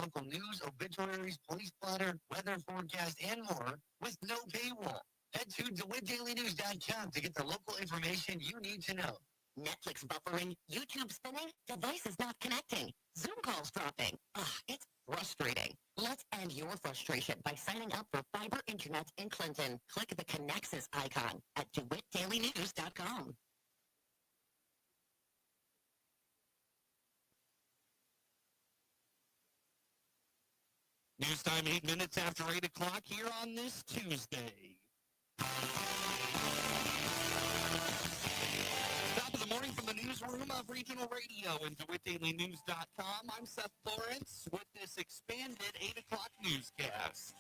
local news, obituaries, police blotter, weather forecast, and more with no paywall. Head to DeWittDailyNews.com to get the local information you need to know. Netflix buffering, YouTube spinning, devices not connecting, Zoom calls dropping. Ugh, it's frustrating. Let's end your frustration by signing up for fiber internet in Clinton. Click the Connexus icon at DeWittDailyNews.com. News time 8 minutes after 8 o'clock here on this Tuesday. Top of the morning from the newsroom of Regional Radio and DeWittDailyNews.com. I'm Seth Lawrence with this expanded 8 o'clock newscast.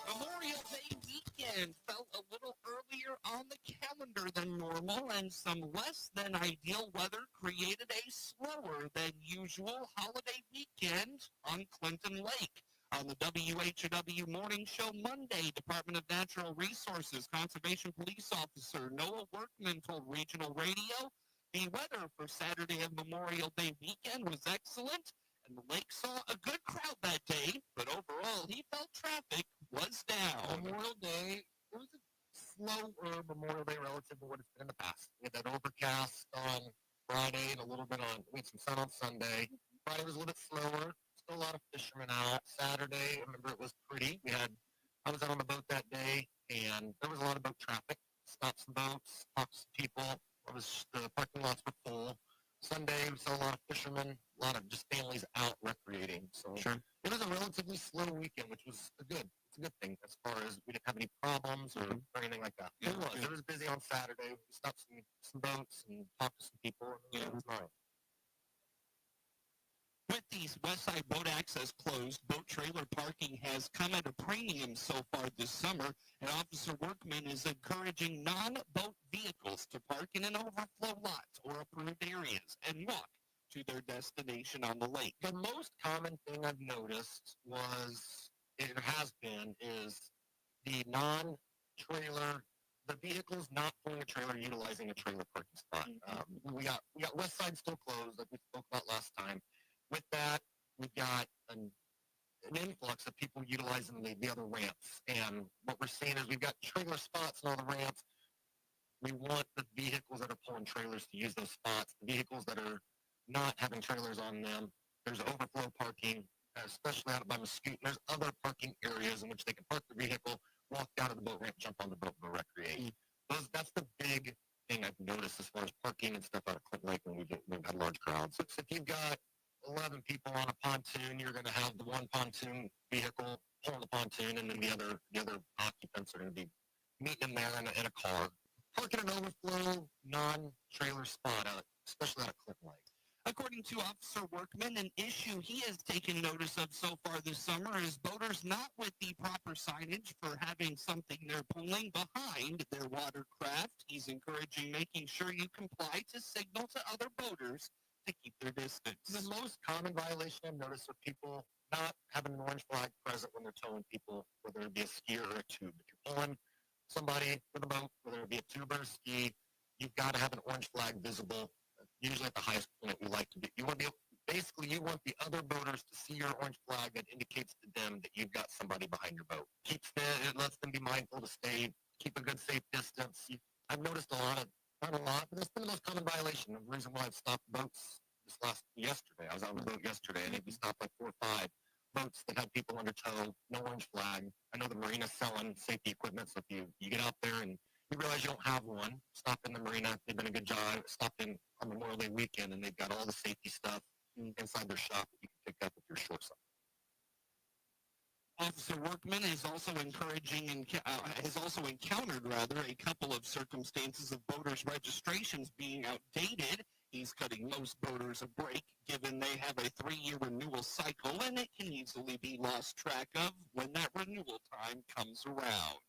Memorial Day weekend felt a little earlier on the calendar than normal, and some less than ideal weather created a slower than usual holiday weekend on Clinton Lake. On the WHOW Morning Show Monday, Department of Natural Resources Conservation Police Officer Noah Workman told Regional Radio the weather for Saturday of Memorial Day weekend was excellent, and the lake saw a good crowd that day, but overall he felt traffic was down. Memorial Day, it was a slower Memorial Day relative to what it's been in the past. We had that overcast on Friday and a little bit on, we had some sun on Sunday. Friday was a little bit slower. Still a lot of fishermen out. Saturday, I remember it was pretty. I was out on the boat that day, and there was a lot of boat traffic. Stopped some boats, talked to some people. The parking lots were full. Sunday, we saw a lot of fishermen, a lot of just families out recreating. So Sure. It was a relatively slow weekend, which was it's a good thing as far as we didn't have any problems or anything like that. Yeah, It was busy on Saturday. We stopped some boats and talked to some people. And It was nice. With these Westside boat access closed, boat trailer parking has come at a premium so far this summer, and Officer Workman is encouraging non-boat vehicles to park in an overflow lot or approved areas and walk to their destination on the lake. The most common thing I've noticed is the non-trailer, the vehicles not pulling a trailer, utilizing a trailer parking spot. We got Westside still closed, like we spoke about last time. With that, we've got an influx of people utilizing the other ramps. And what we're seeing is we've got trailer spots on all the ramps. We want the vehicles that are pulling trailers to use those spots. The vehicles that are not having trailers on them, there's overflow parking, especially out by Mesquite. There's other parking areas in which they can park the vehicle, walk down to the boat ramp, jump on the boat, and go recreate. That's the big thing I've noticed as far as parking and stuff out of Clinton Lake when we've had large crowds. So if you've got 11 people on a pontoon, you're going to have the one pontoon vehicle pulling the pontoon, and then the other occupants are going to be meeting in there in a car. Parking an overflow, non-trailer spot, especially out of Clinton Lake. According to Officer Workman, an issue he has taken notice of so far this summer is boaters not with the proper signage for having something they're pulling behind their watercraft. He's encouraging making sure you comply to signal to other boaters to keep their distance. The most common violation I've noticed are people not having an orange flag present when they're towing people, whether it be a skier or a tube. If you're pulling somebody with a boat, whether it be a tube or a ski, you've got to have an orange flag visible, usually at the highest point you like to be. You want the other boaters to see your orange flag that indicates to them that you've got somebody behind your boat. It lets them be mindful to keep a good safe distance. I've noticed not a lot, but that's been the most common violation. The reason why I've stopped boats yesterday. I was on the boat yesterday, and we stopped like 4 or 5 boats that had people under tow, no orange flag. I know the marina's selling safety equipment, so if you get out there and you realize you don't have one, stop in the marina. They've done a good job. Stop in on Memorial Day weekend, and they've got all the safety stuff inside their shop that you can pick up with your short side. Officer Workman is also encountered a couple of circumstances of boaters' registrations being outdated. He's cutting most boaters a break, given they have a 3-year renewal cycle, and it can easily be lost track of when that renewal time comes around.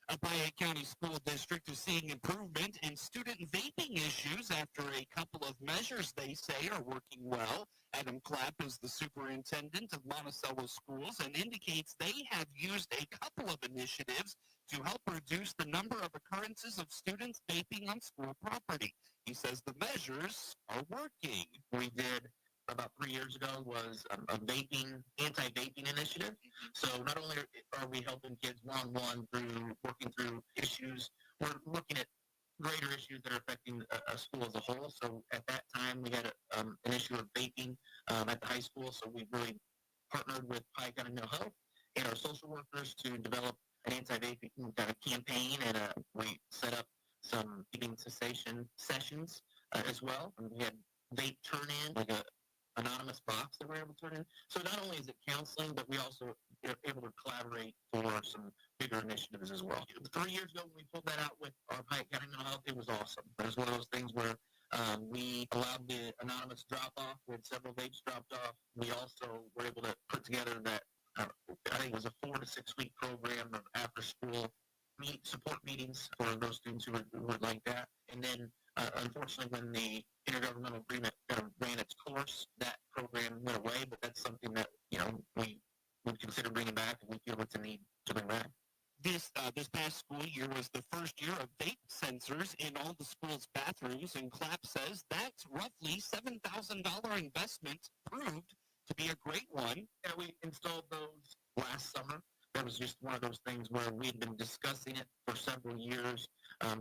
A Piatt County School District is seeing improvement in student vaping issues after a couple of measures they say are working well. Adam Clapp is the superintendent of Monticello Schools and indicates they have used a couple of initiatives to help reduce the number of occurrences of students vaping on school property. He says the measures are working. We did 3 years ago was a anti-vaping initiative. So not only are we helping kids one-on-one through working through issues, we're looking at greater issues that are affecting a school as a whole. So at that time, we had an issue of vaping at the high school. So we really partnered with Piatt County Mental Health and our social workers to develop an anti-vaping campaign, and we set up some vaping cessation sessions as well. And we had vape turn-in, like a anonymous box that we're able to turn in. So not only is it counseling, but we also are able to collaborate for some bigger initiatives as well. 3 years ago, when we pulled that out with our Piatt County Mental Health, it was awesome. It was one of those things where we allowed the anonymous drop-off. We had several vapes dropped off. We also were able to put together that, I think it was a 4 to 6 week program of after-school support meetings for those students who would like that. And then, unfortunately, when the intergovernmental agreement kind of ran its course, that program went away, but that's something that, we would consider bringing back, and we feel it's a need to bring back. This past school year was the first year of vape sensors in all the school's bathrooms, and CLAP says that's roughly $7,000 investment proved to be a great one. Yeah, we installed those last summer. That was just one of those things where we had been discussing it for several years,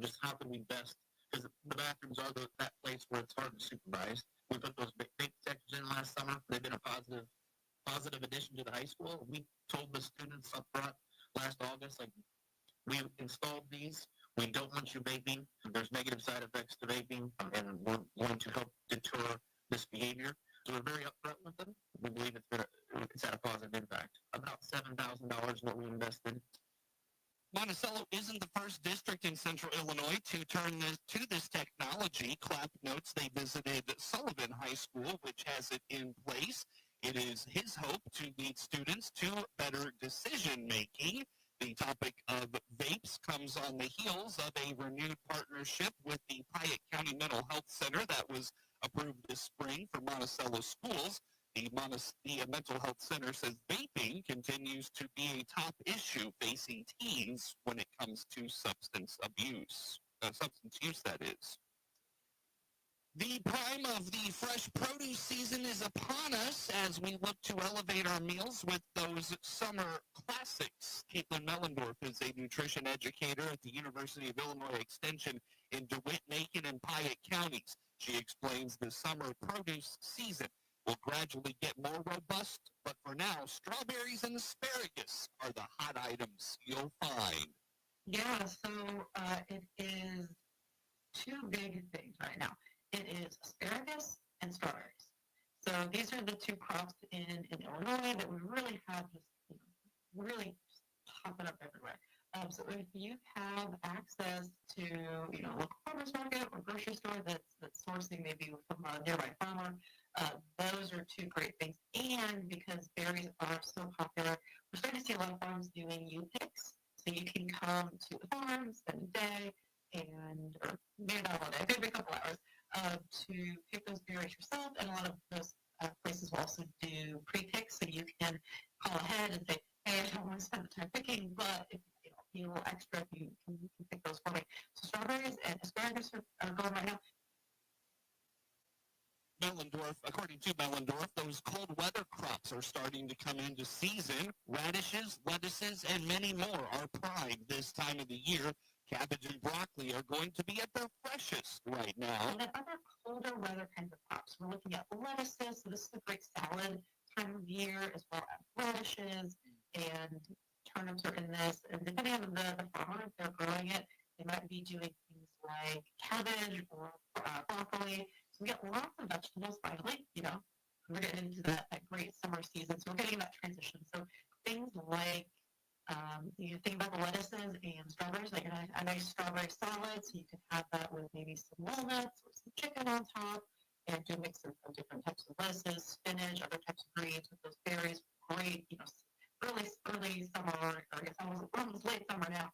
just how can we best, because the bathrooms are that place where it's hard to supervise. We put those vape detectors in last summer. They've been a positive addition to the high school. We told the students up front last August, like, we installed these. We don't want you vaping. There's negative side effects to vaping, and we're going to help deter this behavior. So we're very upfront with them. We believe it's had a positive impact. About $7,000 is what we invested. Monticello isn't the first district in central Illinois to turn to this technology. CLAP notes they visited Sullivan High School, which has it in place. It is his hope to lead students to better decision-making. The topic of vapes comes on the heels of a renewed partnership with the Piatt County Mental Health Center that was approved this spring for Monticello schools. The Mental Health Center says vaping continues to be a top issue facing teens when it comes to substance use, that is. The prime of the fresh produce season is upon us as we look to elevate our meals with those summer classics. Caitlin Mellendorf is a nutrition educator at the University of Illinois Extension in DeWitt, Macon, and Piatt counties. She explains the summer produce season will gradually get more robust, but for now, strawberries and asparagus are the hot items you'll find. Yeah, so it is two big things right now. It is asparagus and strawberries. So these are the two crops in Illinois that we really have just, really just popping up everywhere. So if you have access to, local farmer's market or grocery store that's sourcing maybe from a nearby farmer, those are two great things. And because berries are so popular, we're starting to see a lot of farms doing U-picks. So you can come to the farm, spend a day, or maybe not all day, maybe a couple hours, to pick those berries yourself. And a lot of those places will also do pre-picks, so you can call ahead and say, hey, I don't want to spend the time picking, but if you a little extra, you can pick those for me. So strawberries and asparagus are going right now. According to Mellendorf, those cold weather crops are starting to come into season. Radishes, lettuces, and many more are prime this time of the year. Cabbage and broccoli are going to be at their freshest right now. And then other colder weather kinds of crops. We're looking at lettuces, so this is a great salad time of year, as well as radishes, and turnips are in this. And depending on the farmer, if they're growing it, they might be doing things like cabbage or broccoli. So we get lots of vegetables finally, we're getting into that great summer season. So we're getting that transition. So things like, you think about the lettuces and strawberries, like a nice strawberry salad. So you could have that with maybe some walnuts or some chicken on top, and do a mix of different types of lettuces, spinach, other types of greens with those berries. Great, early summer, or I guess almost late summer now,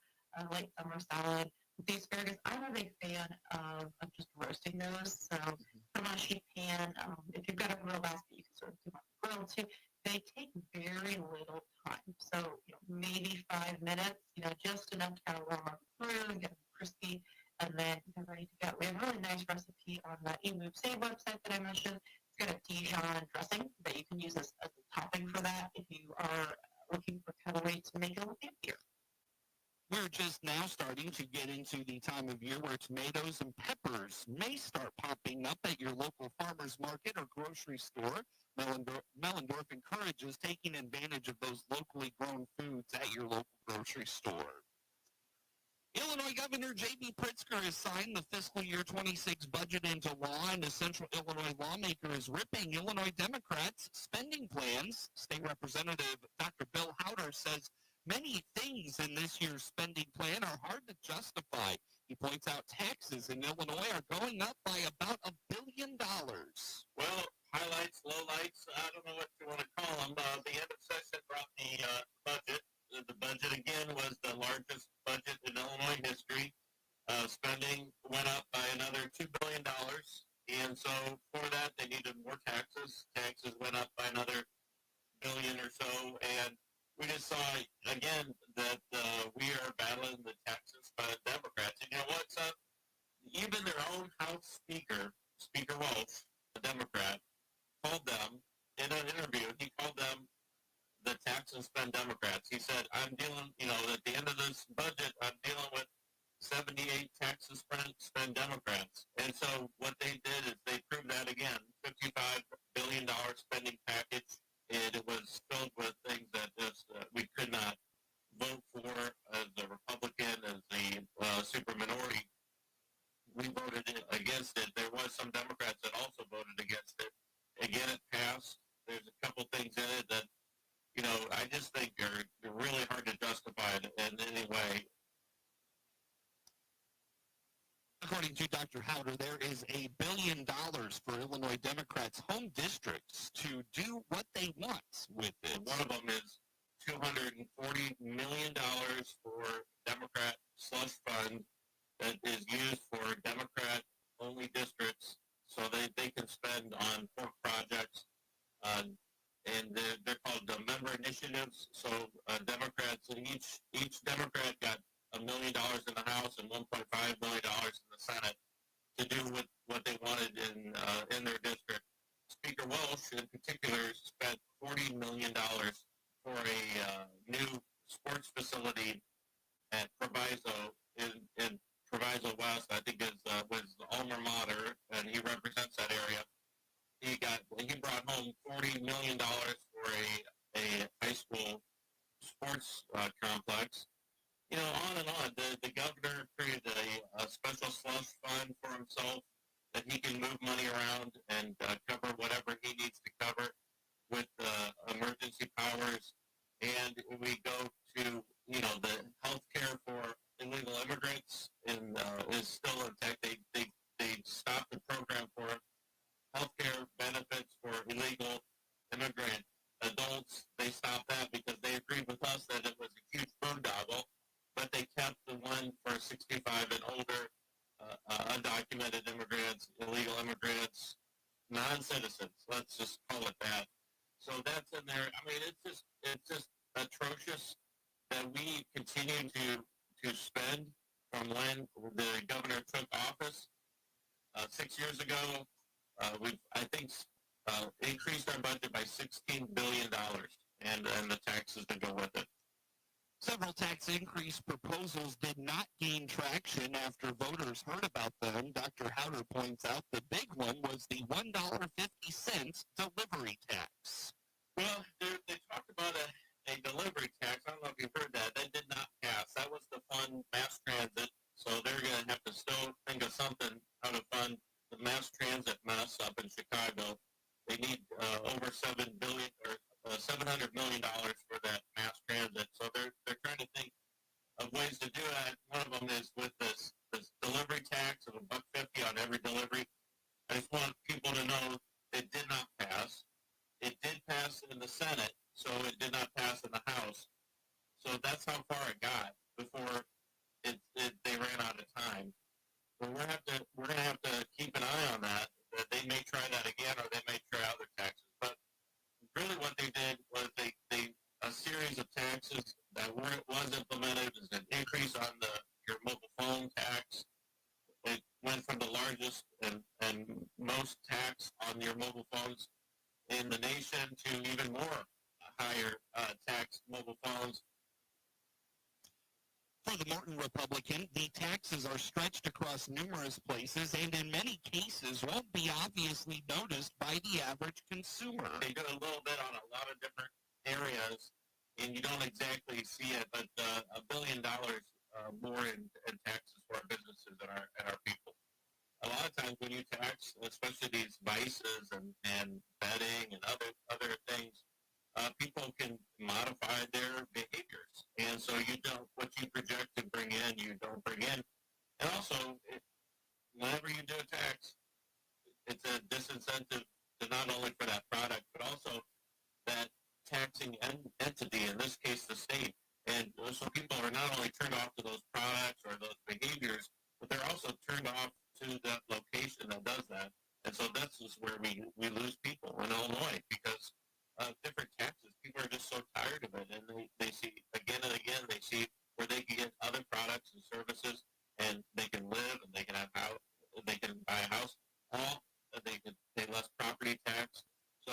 late summer salad. With the asparagus, I'm a big fan of just roasting those. So put them on a sheet pan. If you've got a grill basket, you can sort of do them on the grill too. They take very little time. So, maybe 5 minutes, just enough to kind of warm up through and get them crispy, and then they're ready to go. We have a really nice recipe on the eMove Save website that I mentioned. It's got a Parmesan dressing that you can use as a topping for that if you are looking for calorie to make it a little healthier. We're just now starting to get into the time of year where tomatoes and peppers may start popping up at your local farmer's market or grocery store. Mellendorf encourages taking advantage of those locally grown foods at your local grocery store. Illinois Governor J.B. Pritzker has signed the fiscal year 26 budget into law, and a Central Illinois lawmaker is ripping Illinois Democrats' spending plans. State Representative Dr. Bill Howder says many things in this year's spending plan are hard to justify. He points out taxes in Illinois are going up by about $1 billion. Well, highlights, lowlights, I don't know what you want to call them. The end of session brought the budget. The budget, again, was the largest budget in Illinois history. Spending went up by another $2 billion. And so for that, they needed more taxes. Taxes went up by another billion or so. And we just saw, again, that we are battling the taxes by the Democrats. And you know what, son? Even their own House Speaker, Speaker Welch, a Democrat, called them in an interview. He called them the tax and spend Democrats. He said, I'm dealing, at the end of this budget, I'm dealing with 78 tax and spend Democrats. And so what they did is they proved that again, $55 billion spending package, and it was filled with things that just we could not vote for as a Republican, as the super minority. We voted against it. There was some Democrats that also voted against it. Again, it passed. There's a couple things in it that I just think they're really hard to justify in any way. According to Dr. Howder, there is $1 billion for Illinois Democrats' home districts to do what they want with it. One of them is $240 million for Democrat slush fund that is used for Democrat-only districts so they can spend on pork projects. And they're called member initiatives. So Democrats, each Democrat got $1 million in the House and $1.5 million in the Senate to do what they wanted in their district. Speaker Welch, in particular, spent $40 million for a new sports facility at Proviso in Proviso West. I think was the alma mater, and he represents that area. He brought home $40 million for a high school sports complex. On and on. The governor created a special slush fund for himself that he can move money around and cover whatever he needs to cover with emergency powers. And we go to, the health care for illegal immigrants is still intact. They stopped the program for healthcare benefits for illegal immigrant adults. They stopped that because they agreed with us that it was a huge boondoggle, but they kept the one for 65 and older, undocumented immigrants, illegal immigrants, non-citizens. Let's just call it that. So that's in there. I mean, it's just atrocious that we continue to spend from when the governor took office 6 years ago. We've, I think, increased our budget by $16 billion and the taxes that go with it. Several tax increase proposals did not gain traction after voters heard about them. Dr. Howder points out the big one was the $1.50 delivery tax. Well, they talked about a delivery tax. I don't know if you've heard that. That did not pass. That was to fund mass transit. So they're going to have to still think of something how to fund the mass transit mess up in Chicago. They need over $700 million for that mass transit. So they're trying to think of ways to do that. One of them is with this delivery tax of $1.50 on every delivery. I just want people to know it did not pass. It did pass in the Senate, so it did not pass in the House. So that's how far it got before they ran out of time. So we're gonna have to keep an eye on that. That they may try that again, or they may try other taxes. But really, what they did was they a series of taxes that was implemented is an increase on your mobile phone tax. It went from the largest and most tax on your mobile phones in the nation to even more higher taxed mobile phones. For the Morton Republican, the taxes are stretched across numerous places and in many cases won't be obviously noticed by the average consumer. They do a little bit on a lot of different areas, and you don't exactly see it, but $1 billion more in taxes for our businesses and our people. A lot of times when you tax, especially these vices and betting and other things, people can modify their behaviors. And so what you project to bring in, you don't bring in. And also, whenever you do a tax, it's a disincentive to not only for that product, but also that taxing entity, in this case, the state. And so people are not only turned off to those products or those behaviors, but they're also turned off to that location that does that. And so this is where we lose people in Illinois because different taxes. People are just so tired of it, and they see again and again. They see where they can get other products and services, and they can live, and they can have house, they can buy a house. All they can pay less property tax. So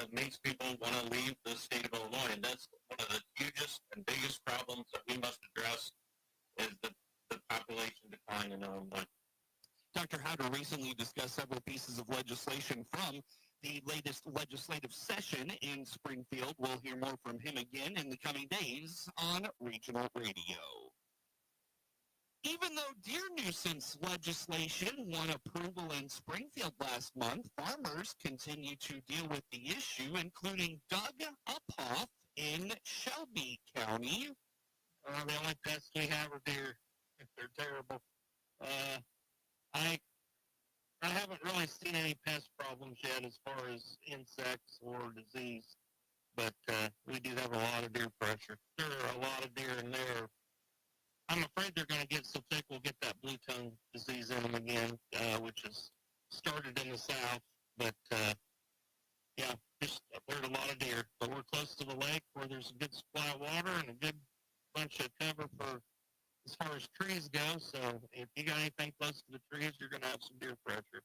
it makes people want to leave the state of Illinois, and that's one of the hugest and biggest problems that we must address is the population decline in Illinois. Dr. Howder recently discussed several pieces of legislation from the latest legislative session in Springfield. We'll hear more from him again in the coming days on Regional Radio. Even though deer nuisance legislation won approval in Springfield last month, farmers continue to deal with the issue, including Doug Uphoff in Shelby County. The only pests we have are deer. They're terrible. I haven't really seen any pest problems yet as far as insects or disease, but we do have a lot of deer pressure. There are a lot of deer in there. I'm afraid they're going to get so thick we'll get that blue tongue disease in them again, which has started in the south. But yeah, there's a lot of deer. But we're close to the lake where there's a good supply of water and a good bunch of cover for as far as trees go. So if you got anything close to the trees, you're going to have some deer pressure.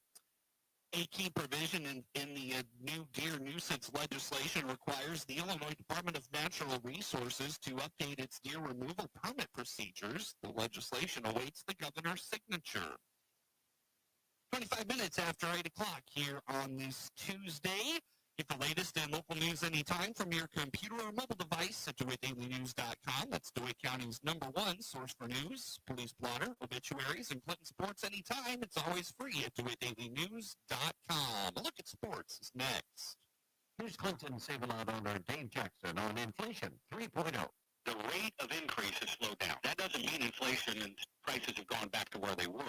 A key provision in the new deer nuisance legislation requires the Illinois Department of Natural Resources to update its deer removal permit procedures. The legislation awaits the governor's signature. 25 minutes after 8 o'clock here on this Tuesday. Get the latest in local news anytime from your computer or mobile device at DeWittDailyNews.com. That's DeWitt County's #1 source for news, police blotter, obituaries, and Clinton sports anytime. It's always free at DeWittDailyNews.com. A look at sports is next. Here's Clinton saving out on our Dave Jackson on inflation 3.0. The rate of increase has slowed down. That doesn't mean inflation and prices have gone back to where they were.